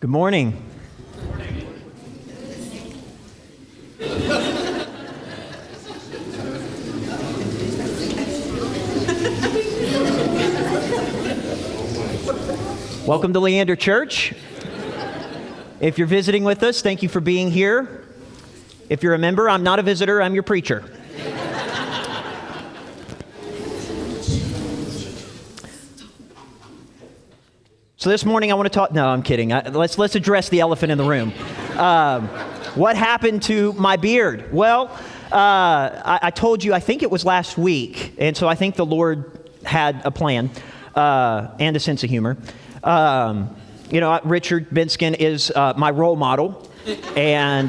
Good morning. Welcome to Leander Church. If you're visiting with us, thank you for being here. If you're a member, I'm not a visitor, I'm your preacher. So this morning I want to talk, no, I'm kidding. Let's address the elephant in the room. What happened to my beard? Well, I told you, I think it was last week, and so I think the Lord had a plan and a sense of humor. Richard Benskin is my role model, and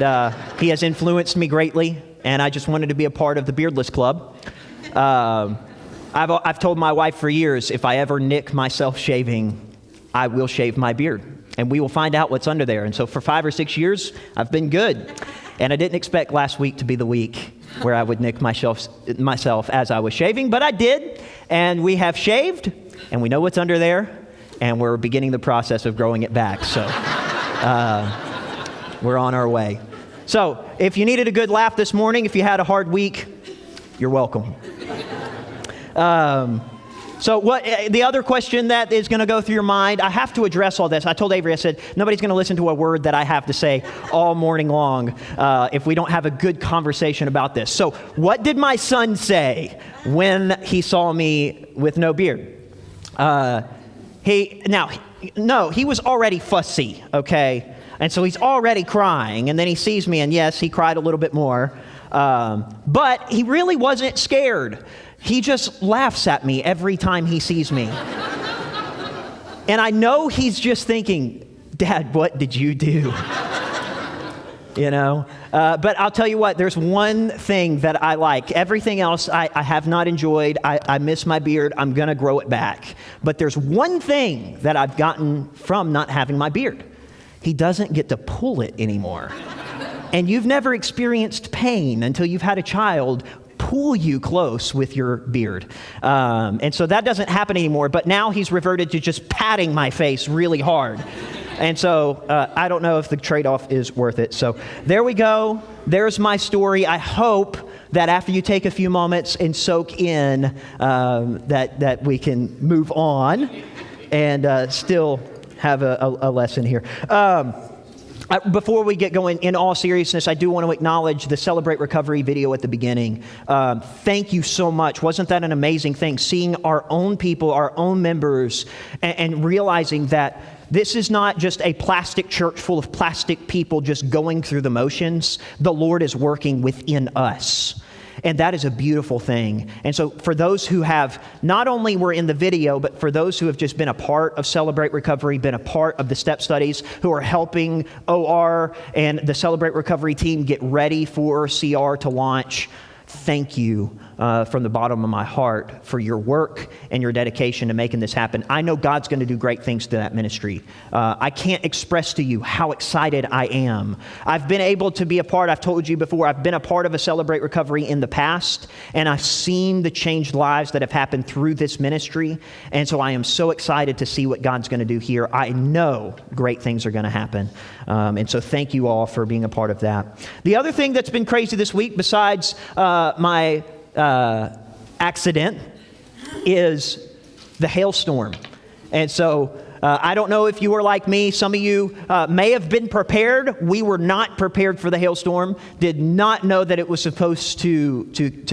he has influenced me greatly, and I just wanted to be a part of the Beardless Club. I've told my wife for years, if I ever nick myself shaving, I will shave my beard, and we will find out what's under there. And so for 5 or 6 years, I've been good. And I didn't expect last week to be the week where I would nick myself as I was shaving, but I did. And we have shaved, and we know what's under there, and we're beginning the process of growing it back. So we're on our way. So if you needed a good laugh this morning, if you had a hard week, you're welcome. So what the other question that is going to go through your mind, I have to address all this. I told Avery, I said, nobody's going to listen to a word that I have to say all morning long if we don't have a good conversation about this. So what did my son say when he saw me with no beard? He was already fussy, okay? And so he's already crying, and then he sees me, and yes, he cried a little bit more. But he really wasn't scared. He just laughs at me every time he sees me. And I know he's just thinking, Dad, what did you do? But I'll tell you what, there's one thing that I like. Everything else I have not enjoyed. I miss my beard. I'm going to grow it back. But there's one thing that I've gotten from not having my beard. He doesn't get to pull it anymore. And you've never experienced pain until you've had a child pull you close with your beard. And so that doesn't happen anymore, but now he's reverted to just patting my face really hard. And so I don't know if the trade-off is worth it. So there we go. There's my story. I hope that after you take a few moments and soak in that we can move on and still have a lesson here. Before we get going, in all seriousness, I do want to acknowledge the Celebrate Recovery video at the beginning. Thank you so much. Wasn't that an amazing thing? Seeing our own people, our own members, and realizing that this is not just a plastic church full of plastic people just going through the motions. The Lord is working within us. And that is a beautiful thing. And so for those who have not only were in the video, but for those who have just been a part of Celebrate Recovery, been a part of the step studies, who are helping OR and the Celebrate Recovery team get ready for CR to launch, thank you from the bottom of my heart for your work and your dedication to making this happen. I know God's going to do great things to that ministry. I can't express to you how excited I am. I've been able to be a part, I've told you before, I've been a part of a Celebrate Recovery in the past, and I've seen the changed lives that have happened through this ministry, and so I am so excited to see what God's going to do here. I know great things are going to happen, and so thank you all for being a part of that. The other thing that's been crazy this week, besides my accident, is the hailstorm. And so I don't know if you were like me. Some of you may have been prepared. We were not prepared for the hailstorm. Did not know that it was supposed to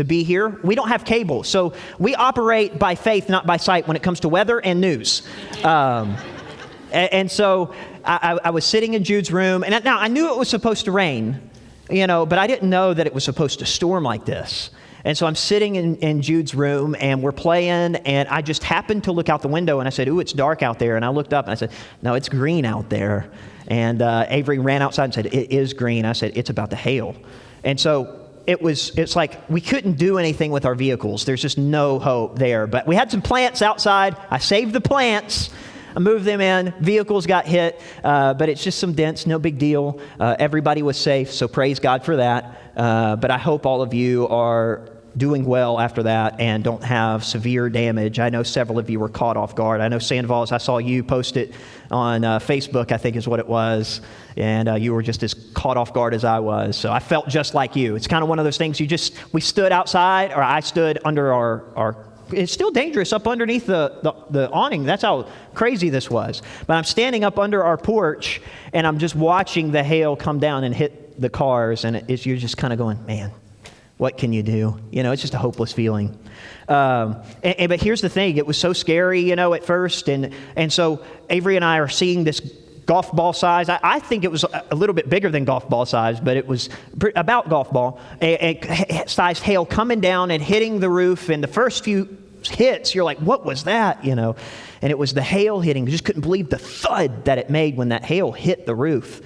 be here. We don't have cable, so we operate by faith, not by sight, when it comes to weather and news. And so I was sitting in Jude's room, and now I knew it was supposed to rain, but I didn't know that it was supposed to storm like this. And so I'm sitting in Jude's room, and we're playing, and I just happened to look out the window, and I said, ooh, it's dark out there. And I looked up, and I said, no, it's green out there. And Avery ran outside and said, it is green. I said, it's about to hail. And so it's like we couldn't do anything with our vehicles. There's just no hope there. But we had some plants outside. I saved the plants. I moved them in. Vehicles got hit, but it's just some dents, no big deal. Everybody was safe, so praise God for that. But I hope all of you are doing well after that and don't have severe damage. I know several of you were caught off guard. I know Sandoval's, I saw you post it on Facebook, I think is what it was, and you were just as caught off guard as I was. So I felt just like you. It's kind of one of those things we stood outside, or I stood under our it's still dangerous up underneath the awning. That's how crazy this was. But I'm standing up under our porch, and I'm just watching the hail come down and hit the cars, and you're just kind of going, man, what can you do? It's just a hopeless feeling. But here's the thing. It was so scary, at first. And so Avery and I are seeing this golf ball size. I think it was a little bit bigger than golf ball size, but it was about golf ball sized hail coming down and hitting the roof. And the first few hits, you're like, what was that? And it was the hail hitting. You just couldn't believe the thud that it made when that hail hit the roof.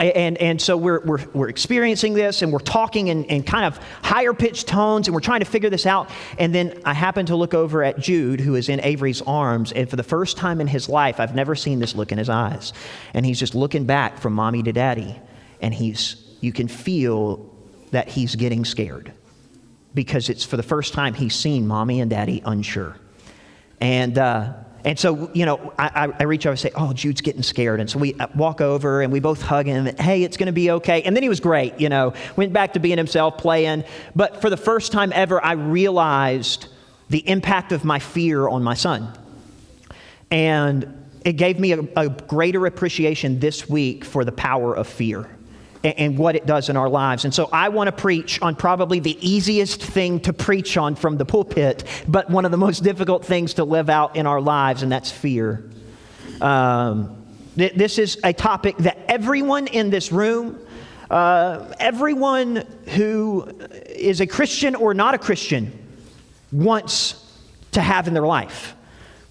And so we're experiencing this, and we're talking in kind of higher pitched tones, and we're trying to figure this out. And then I happen to look over at Jude, who is in Avery's arms, and for the first time in his life, I've never seen this look in his eyes. And he's just looking back from mommy to daddy, and you can feel that he's getting scared, because it's for the first time he's seen mommy and daddy unsure. And so, I reach over and say, oh, Jude's getting scared. And so we walk over and we both hug him. And, hey, it's going to be okay. And then he was great, went back to being himself, playing. But for the first time ever, I realized the impact of my fear on my son. And it gave me a greater appreciation this week for the power of fear and what it does in our lives. And so I want to preach on probably the easiest thing to preach on from the pulpit, but one of the most difficult things to live out in our lives, and that's fear. This is a topic that everyone in this room, everyone who is a Christian or not a Christian, wants to have in their life.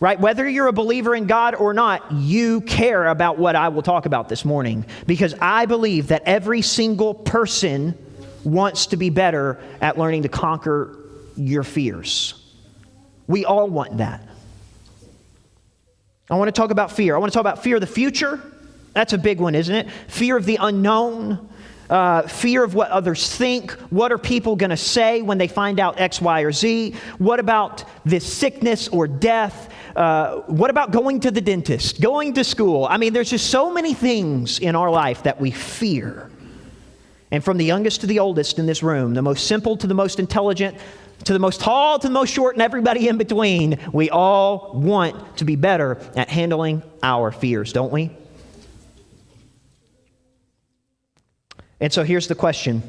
Right? Whether you're a believer in God or not, you care about what I will talk about this morning, because I believe that every single person wants to be better at learning to conquer your fears. We all want that. I want to talk about fear. I want to talk about fear of the future. That's a big one, isn't it? Fear of the unknown. Fear of what others think. What are people going to say when they find out X, Y, or Z? What about this sickness or death? What about going to the dentist, going to school? I mean, there's just so many things in our life that we fear. And from the youngest to the oldest in this room, the most simple to the most intelligent, to the most tall to the most short, and everybody in between, we all want to be better at handling our fears, don't we? And so here's the question,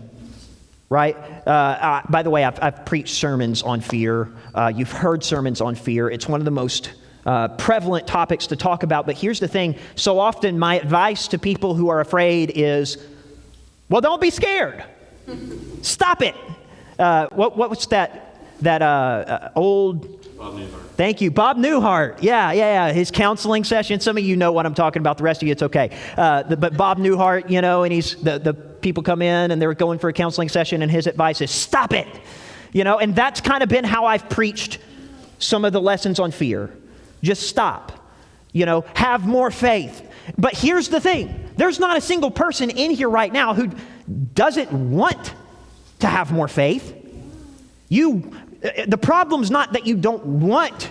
right? By the way, I've preached sermons on fear. You've heard sermons on fear. It's one of the most prevalent topics to talk about. But here's the thing. So often my advice to people who are afraid is, well, don't be scared. Stop it. What was that old... Bob Newhart. Thank you. Bob Newhart. Yeah. His counseling session. Some of you know what I'm talking about. The rest of you, it's okay. But Bob Newhart, and he's the people come in and they're going for a counseling session, and his advice is, stop it. And that's kind of been how I've preached some of the lessons on fear. Just stop. Have more faith. But here's the thing. There's not a single person in here right now who doesn't want to have more faith. The problem's not that you don't want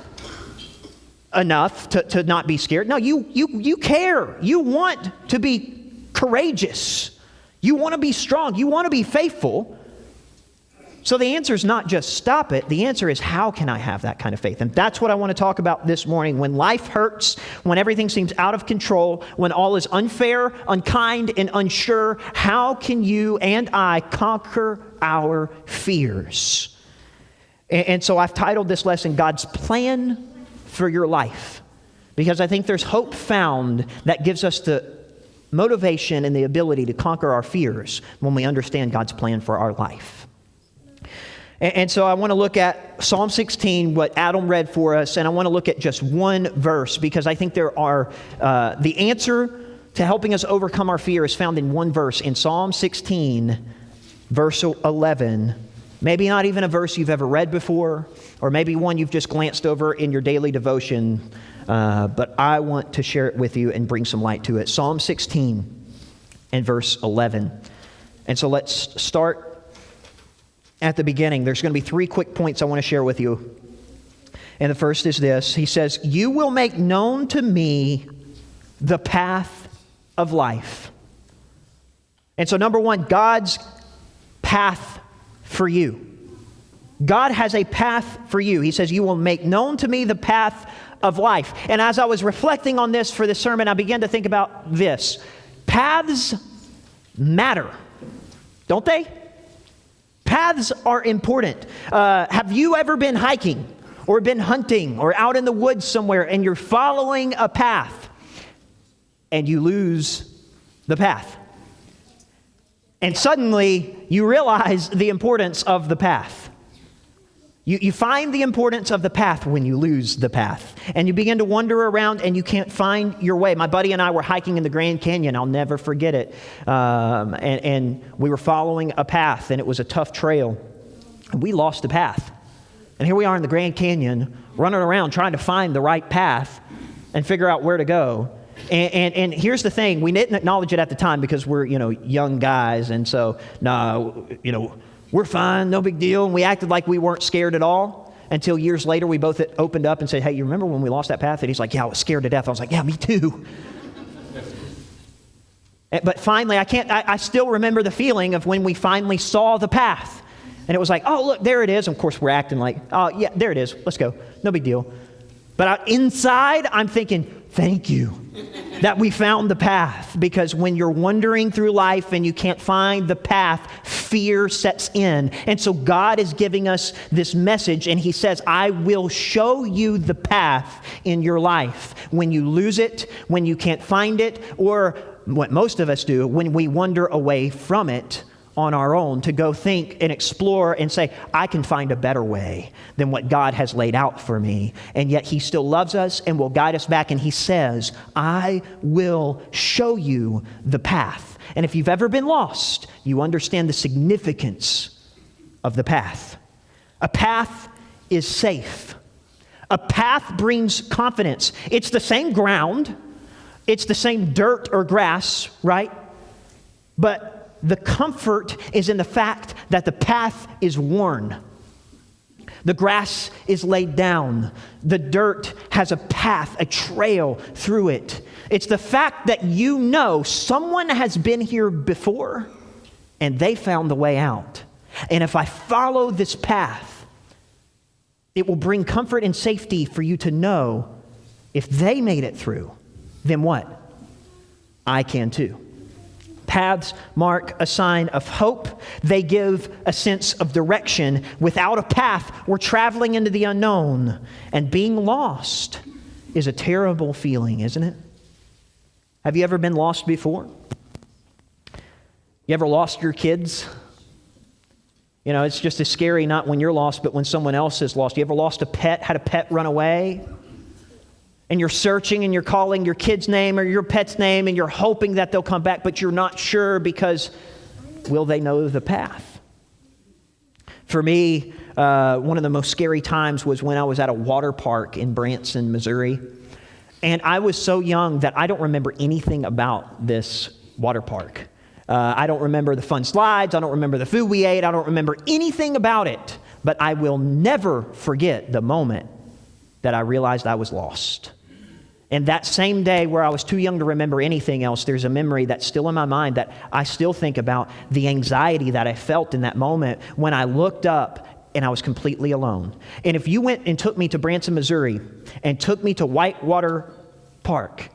enough to not be scared. No, you care. You want to be courageous. You want to be strong. You want to be faithful. So the answer is not just stop it. The answer is, how can I have that kind of faith? And that's what I want to talk about this morning. When life hurts, when everything seems out of control, when all is unfair, unkind, and unsure, how can you and I conquer our fears? And so I've titled this lesson, God's Plan for Your Life, because I think there's hope found that gives us the motivation and the ability to conquer our fears when we understand God's plan for our life. And so I want to look at Psalm 16, what Adam read for us, and I want to look at just one verse, because I think there are the answer to helping us overcome our fear is found in one verse, in Psalm 16, verse 11. Maybe not even a verse you've ever read before, or maybe one you've just glanced over in your daily devotion, but I want to share it with you and bring some light to it. Psalm 16 and verse 11. And so let's start at the beginning. There's going to be 3 quick points I want to share with you. And the first is this. He says, you will make known to me the path of life. And so number 1, God's path for you. God has a path for you. He says, you will make known to me the path of life. And as I was reflecting on this for this sermon, I began to think about this. Paths matter, don't they? Paths are important. Have you ever been hiking or been hunting or out in the woods somewhere and you're following a path and you lose the path? And suddenly you realize the importance of the path. You find the importance of the path when you lose the path. And you begin to wander around and you can't find your way. My buddy and I were hiking in the Grand Canyon. I'll never forget it. And we were following a path, and it was a tough trail. And we lost the path. And here we are in the Grand Canyon, running around trying to find the right path and figure out where to go. And here's the thing. We didn't acknowledge it at the time because we're, young guys. And so, we're fine, no big deal. And we acted like we weren't scared at all until years later we both opened up and said, hey, you remember when we lost that path? And he's like, yeah, I was scared to death. I was like, yeah, me too. But finally, I still remember the feeling of when we finally saw the path. And it was like, oh, look, there it is. And of course, we're acting like, oh, yeah, there it is. Let's go. No big deal. But inside, I'm thinking, thank you that we found the path. Because when you're wandering through life and you can't find the path, fear sets in. And so God is giving us this message, and he says, I will show you the path in your life. When you lose it, when you can't find it, or what most of us do, when we wander away from it on our own to go think and explore and say, I can find a better way than what God has laid out for me. And yet he still loves us and will guide us back. And he says, I will show you the path. And if you've ever been lost, you understand the significance of the path. A path is safe. A path brings confidence. It's the same ground. It's the same dirt or grass, right? But the comfort is in the fact that the path is worn. The grass is laid down. The dirt has a path, a trail through it. It's the fact that someone has been here before and they found the way out. And if I follow this path, it will bring comfort and safety for you to know if they made it through, then what? I can too. Paths mark a sign of hope. They give a sense of direction. Without a path, we're traveling into the unknown. And being lost is a terrible feeling, isn't it? Have you ever been lost before? You ever lost your kids? It's just as scary not when you're lost, but when someone else is lost. You ever lost a pet, had a pet run away? And you're searching and you're calling your kid's name or your pet's name and you're hoping that they'll come back, but you're not sure because will they know the path? For me, one of the most scary times was when I was at a water park in Branson, Missouri. And I was so young that I don't remember anything about this water park. I don't remember the fun slides. I don't remember the food we ate. I don't remember anything about it. But I will never forget the moment that I realized I was lost. And that same day where I was too young to remember anything else, there's a memory that's still in my mind that I still think about the anxiety that I felt in that moment when I looked up and I was completely alone. And if you went and took me to Branson, Missouri and took me to Whitewater Park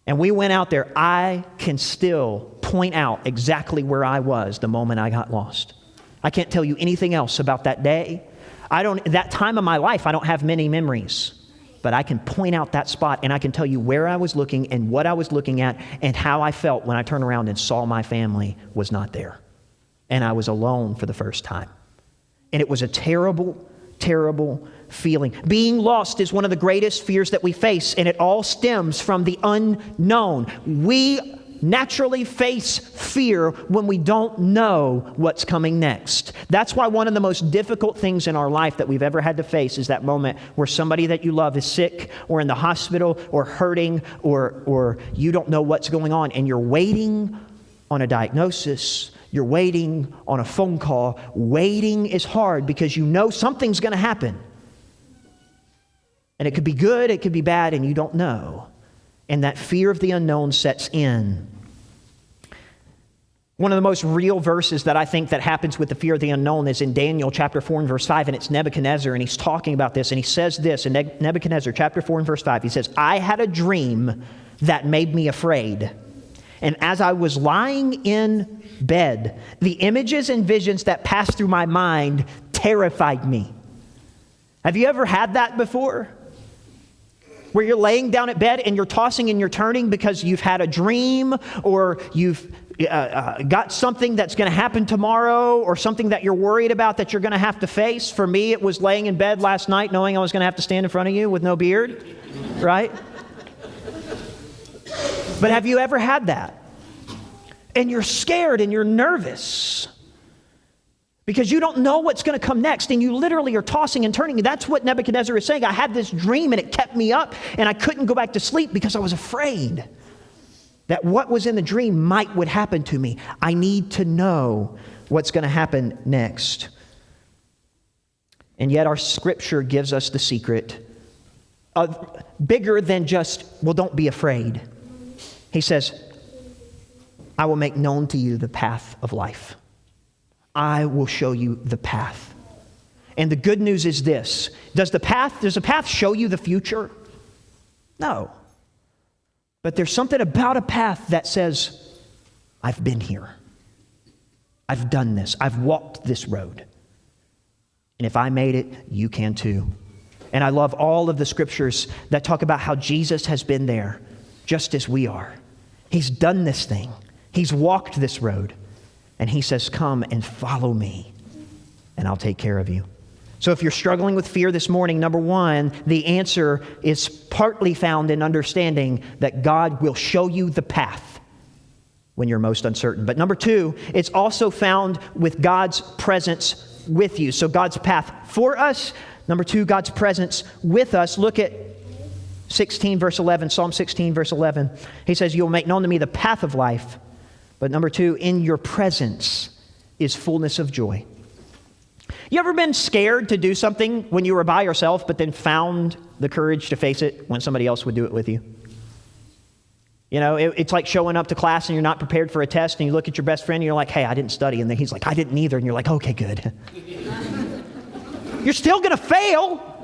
and we went out there, I can still point out exactly where I was the moment I got lost. I can't tell you anything else about that day. That time of my life, I don't have many memories. But I can point out that spot and I can tell you where I was looking and what I was looking at and how I felt when I turned around and saw my family was not there. And I was alone for the first time. And it was a terrible, terrible feeling. Being lost is one of the greatest fears that we face, and it all stems from the unknown. We naturally face fear when we don't know what's coming next. That's why one of the most difficult things in our life that we've ever had to face is that moment where somebody that you love is sick or in the hospital or hurting or you don't know what's going on and you're waiting on a diagnosis. You're waiting on a phone call. Waiting is hard because you know something's going to happen. And it could be good, it could be bad, and you don't know. And that fear of the unknown sets in. One of the most real verses that I think that happens with the fear of the unknown is in Daniel chapter 4 and verse 5, and it's Nebuchadnezzar, and he's talking about this, and he says this in Nebuchadnezzar chapter 4 and verse 5. He says, I had a dream that made me afraid. And as I was lying in bed, the images and visions that passed through my mind terrified me. Have you ever had that before? Where you're laying down at bed and you're tossing and you're turning because you've had a dream, or you've got something that's going to happen tomorrow, or something that you're worried about that you're going to have to face. For me, it was laying in bed last night knowing I was going to have to stand in front of you with no beard, right? But have you ever had that? And you're scared and you're nervous because you don't know what's going to come next, and you literally are tossing and turning. That's what Nebuchadnezzar is saying. I had this dream and it kept me up, and I couldn't go back to sleep because I was afraid that what was in the dream would happen to me. I need to know what's going to happen next. And yet our scripture gives us the secret of bigger than just, well, don't be afraid. He says, I will make known to you the path of life. I will show you the path. And the good news is this. Does the path show you the future? No. But there's something about a path that says, I've been here. I've done this. I've walked this road. And if I made it, you can too. And I love all of the scriptures that talk about how Jesus has been there just as we are. He's done this thing. He's walked this road. And he says, come and follow me, and I'll take care of you. So if you're struggling with fear this morning, number one, the answer is partly found in understanding that God will show you the path when you're most uncertain. But number two, it's also found with God's presence with you. So God's path for us. Number two, God's presence with us. Look at 16 verse 11, Psalm 16 verse 11. He says, you'll make known to me the path of life. But number two, in your presence is fullness of joy. You ever been scared to do something when you were by yourself, but then found the courage to face it when somebody else would do it with you? You know, it's like showing up to class and you're not prepared for a test, and you look at your best friend and you're like, hey, I didn't study. And then he's like, I didn't either. And you're like, okay, good. You're still going to fail.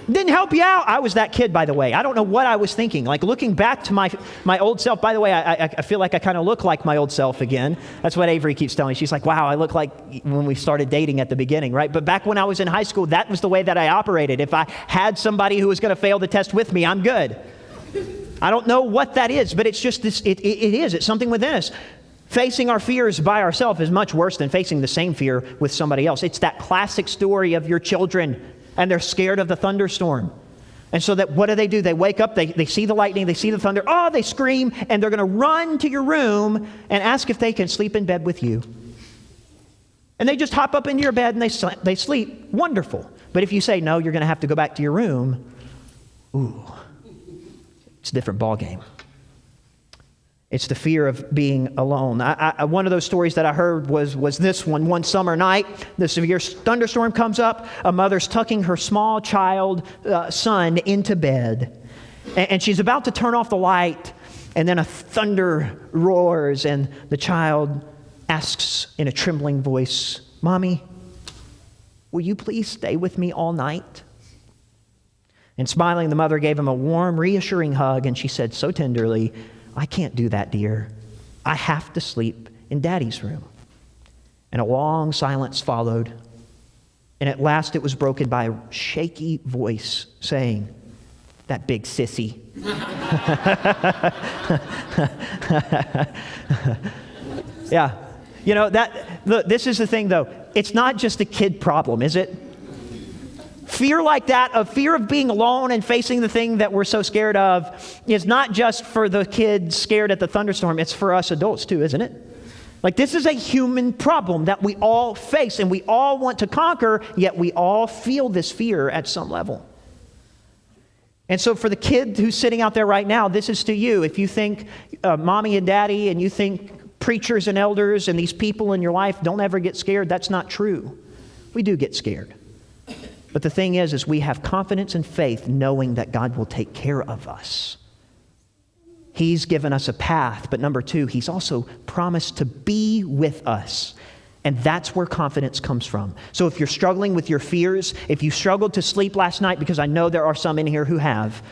Didn't help you out. I was that kid, by the way. I don't know what I was thinking. Like, looking back to my old self, by the way, I feel like I kind of look like my old self again. That's what Avery keeps telling me. She's like, wow, I look like when we started dating at the beginning, right? But back when I was in high school, that was the way that I operated. If I had somebody who was going to fail the test with me, I'm good. I don't know what that is, but it's just this, it is. It's something within us. Facing our fears by ourselves is much worse than facing the same fear with somebody else. It's that classic story of your children, and they're scared of the thunderstorm. And so that what do? They wake up, they see the lightning, they see the thunder, they scream, and they're going to run to your room and ask if they can sleep in bed with you. And they just hop up into your bed and they sleep. Wonderful. But if you say, no, you're going to have to go back to your room, it's a different ballgame. It's the fear of being alone. One of those stories that I heard was this one. One summer night, the severe thunderstorm comes up. A mother's tucking her small child son into bed. And she's about to turn off the light. And then a thunder roars. And the child asks in a trembling voice, Mommy, will you please stay with me all night? And smiling, the mother gave him a warm, reassuring hug. And she said so tenderly, I can't do that, dear. I have to sleep in Daddy's room. And a long silence followed. And at last it was broken by a shaky voice saying, that big sissy. Yeah. You know, look, this is the thing, though. It's not just a kid problem, is it? Fear like that, a fear of being alone and facing the thing that we're so scared of, is not just for the kids scared at the thunderstorm. It's for us adults too, isn't it? Like, this is a human problem that we all face and we all want to conquer, yet we all feel this fear at some level. And so for the kid who's sitting out there right now, this is to you. If you think mommy and daddy and you think preachers and elders and these people in your life don't ever get scared. That's not true. We do get scared. But the thing is we have confidence and faith knowing that God will take care of us. He's given us a path, but number two, He's also promised to be with us. And that's where confidence comes from. So if you're struggling with your fears, if you struggled to sleep last night, because I know there are some in here who have,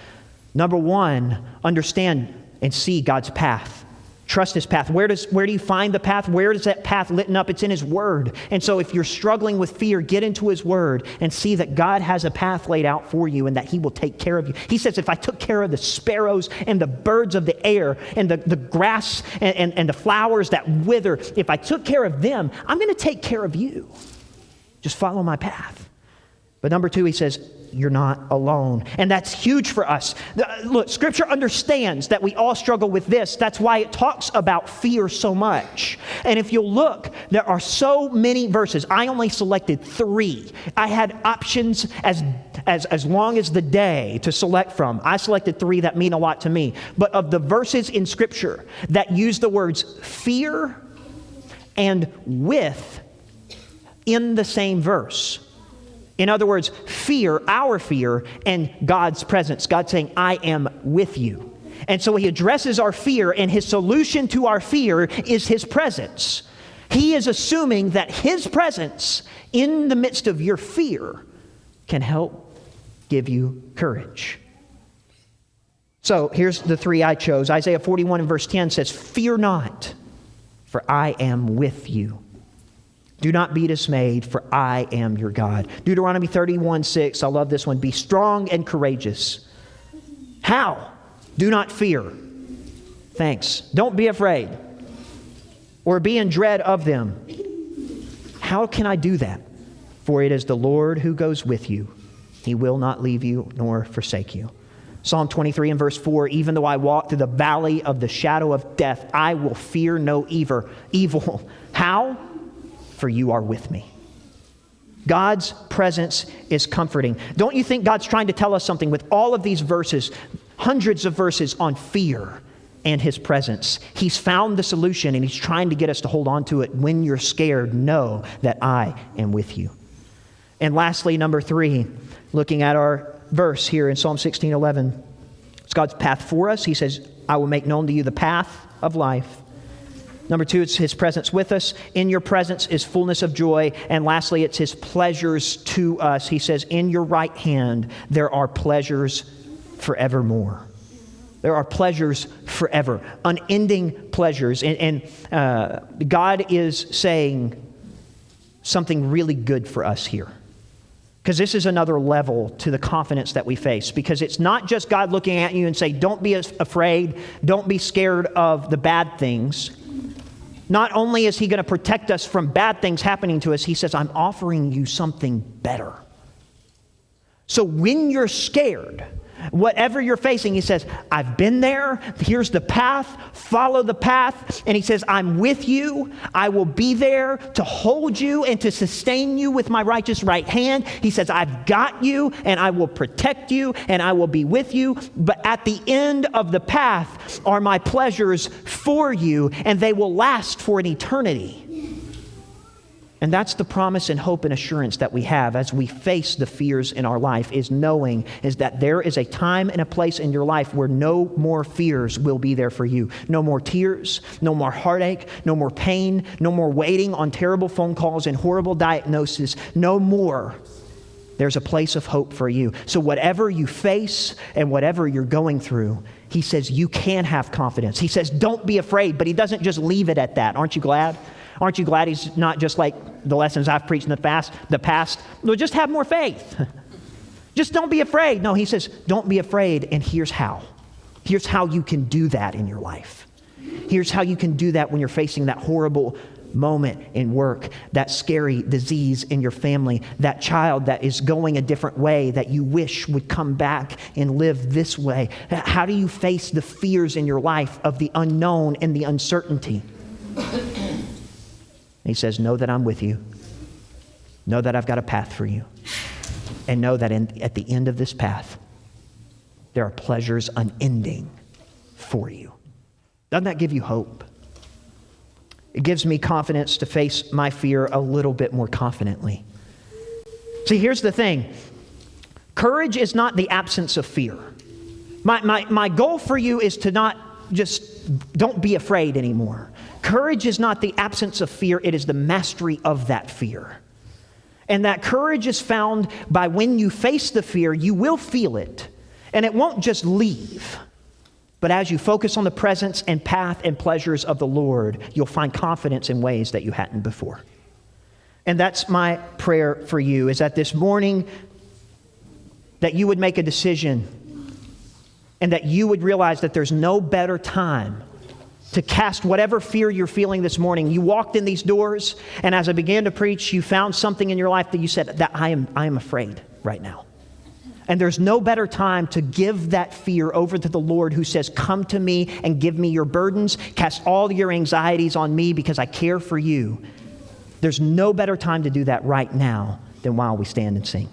number one, understand and see God's path. Trust His path. Where do you find the path? Where is that path lit up? It's in His Word. And so if you're struggling with fear, get into His Word and see that God has a path laid out for you and that He will take care of you. He says, if I took care of the sparrows and the birds of the air and the grass and the flowers that wither, if I took care of them, I'm going to take care of you. Just follow my path. But number two, He says, you're not alone. And that's huge for us. Look, Scripture understands that we all struggle with this. That's why it talks about fear so much. And if you'll look, there are so many verses. I only selected 3. I had options as long as the day to select from. I selected 3 that mean a lot to me. But of the verses in Scripture that use the words fear and with in the same verse, in other words, fear, our fear, and God's presence. God saying, I am with you. And so He addresses our fear, and His solution to our fear is His presence. He is assuming that His presence in the midst of your fear can help give you courage. So here's the 3 I chose. Isaiah 41 and verse 10 says, fear not, for I am with you. Do not be dismayed, for I am your God. Deuteronomy 31:6, I love this one. Be strong and courageous. How? Do not fear. Thanks. Don't be afraid or be in dread of them. How can I do that? For it is the Lord who goes with you. He will not leave you nor forsake you. Psalm 23 and verse 4, even though I walk through the valley of the shadow of death, I will fear no evil. How? For you are with me. God's presence is comforting. Don't you think God's trying to tell us something with all of these verses, hundreds of verses on fear and His presence? He's found the solution and He's trying to get us to hold on to it. When you're scared, know that I am with you. And lastly, number 3, looking at our verse here in Psalm 16:11, it's God's path for us. He says, I will make known to you the path of life. Number 2, it's His presence with us. In your presence is fullness of joy. And lastly, it's His pleasures to us. He says, in your right hand, there are pleasures forevermore. There are pleasures forever, unending pleasures. And God is saying something really good for us here. Because this is another level to the confidence that we face. Because it's not just God looking at you and saying, don't be afraid, don't be scared of the bad things. Not only is He going to protect us from bad things happening to us, He says, I'm offering you something better. So when you're scared, whatever you're facing, He says, I've been there. Here's the path. Follow the path. And He says, I'm with you. I will be there to hold you and to sustain you with my righteous right hand. He says, I've got you and I will protect you and I will be with you. But at the end of the path are my pleasures for you, and they will last for an eternity. And that's the promise and hope and assurance that we have as we face the fears in our life, is that there is a time and a place in your life where no more fears will be there for you. No more tears, no more heartache, no more pain, no more waiting on terrible phone calls and horrible diagnosis. No more. There's a place of hope for you. So whatever you face and whatever you're going through, He says you can have confidence. He says don't be afraid, but He doesn't just leave it at that. Aren't you glad? Aren't you glad He's not just like the lessons I've preached in the past? No, just have more faith. Just don't be afraid. No, He says, don't be afraid, and here's how. Here's how you can do that in your life. Here's how you can do that when you're facing that horrible moment in work, that scary disease in your family, that child that is going a different way that you wish would come back and live this way. How do you face the fears in your life of the unknown and the uncertainty? He says, know that I'm with you. Know that I've got a path for you. And know that at the end of this path, there are pleasures unending for you. Doesn't that give you hope? It gives me confidence to face my fear a little bit more confidently. See, here's the thing. Courage is not the absence of fear. My goal for you is to not just don't be afraid anymore. Courage is not the absence of fear. It is the mastery of that fear. And that courage is found by when you face the fear, you will feel it. And it won't just leave. But as you focus on the presence and path and pleasures of the Lord, you'll find confidence in ways that you hadn't before. And that's my prayer for you, is that this morning that you would make a decision and that you would realize that there's no better time to cast whatever fear you're feeling this morning. You walked in these doors, and as I began to preach, you found something in your life that you said, that I am afraid right now. And there's no better time to give that fear over to the Lord, who says, come to me and give me your burdens. Cast all your anxieties on me because I care for you. There's no better time to do that right now than while we stand and sing.